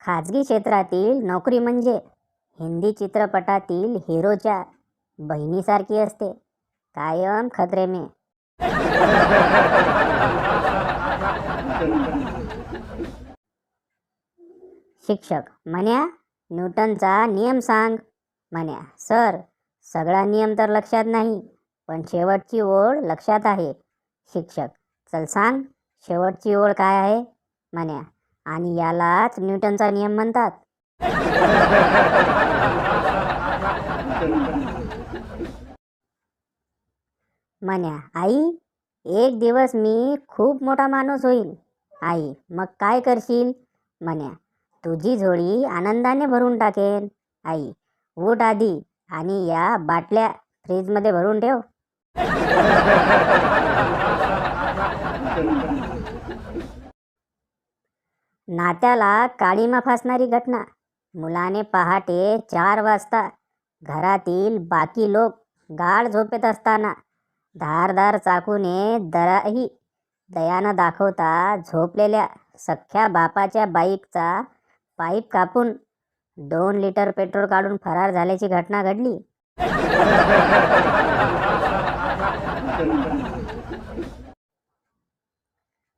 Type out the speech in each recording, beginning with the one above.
खाजगी क्षेत्रातील नोकरी म्हणजे हिंदी चित्रपटातील हिरोच्या बहिणीसारखी असते, कायम खतरे में. शिक्षक म्हण्या, न्यूटनचा नियम सांग. म्हण्या, सर सगळा नियम तर लक्षात नाही, पण शेवटची ओळ लक्षात आहे. शिक्षक, चल सांग शेवटची ओळ काय आहे. म्हण्या, आणि यालाच न्यूटनचा नियम म्हणतात. म्हण्या, आई एक दिवस मी खूप मोठा माणूस होईल. आई, मग काय करशील. म्हण्या, तुझी झोळी आनंदाने भरून टाकेन. आई, उठ आधी आणि या बाटल्या फ्रीजमध्ये भरून ठेव. नात्याला काळीमा फासणारी घटना. मुलाने पहाटे 4 वाजता घरातील बाकी लोक गाढ झोपेत असताना धारदार चाकूने दया न दाखवता झोपलेल्या सख्ख्या बापाच्या बाईकचा पाईप कापून 2 लिटर पेट्रोल काढून फरार झाल्याची घटना घडली.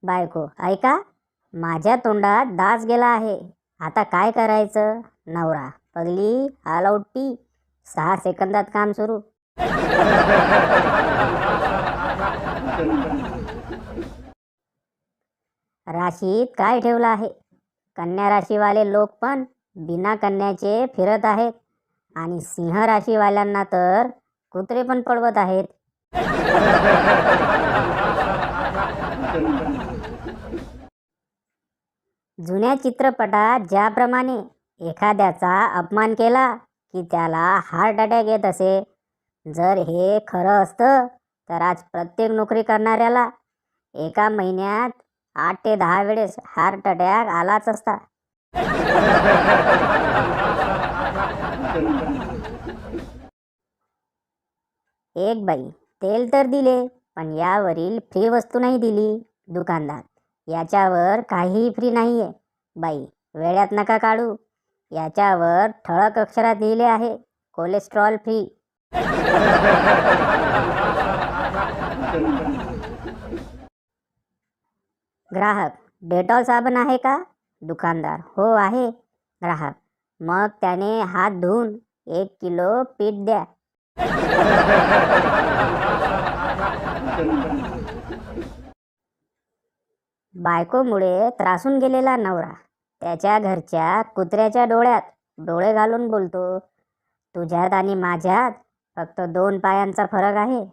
बायको, ऐका माझ्या तोंडात डास गेला आहे, आता काय करायचं. नवरा, पगली ऑल आउट पी, 6 सेकंदात काम सुरू. राशीत काय ठेवलं आहे. कन्या राशीवाले लोक पण बिना कन्याचे फिरत आहेत आणि सिंह राशीवाल्यांना तर कुत्रे पण पळवत आहेत. जुन्या चित्रपटात ज्याप्रमाणे एखाद्याचा अपमान केला की त्याला हार्ट अटॅक येत असे, जर हे खरं असतं तर आज प्रत्येक नोकरी करणाऱ्याला एका महिन्यात 8 ते 10 वेळेस हार्ट अटॅक आलाच असता. एक बाई, तेल तर दिले पण यावरील फ्री वस्तू नाही दिली. दुकानदार, याच्यावर काहीही फ्री नाहीये. बाई, वेळात नका काढू, याच्यावर ठळक अक्षरात लिहिले आहे कोलेस्ट्रॉल फ्री. ग्राहक, डेटॉल साबण आहे का. दुकानदार, हो आहे. ग्राहक, मग त्याने हात धुवून 1 किलो पीठ द्या. बायकोमुळे त्रासून गेलेला नवरा त्याच्या घरच्या कुत्र्याच्या डोळ्यात डोळे घालून बोलतो, तुझ्यात आणि माझ्यात फक्त 2 पायांचा फरक आहे.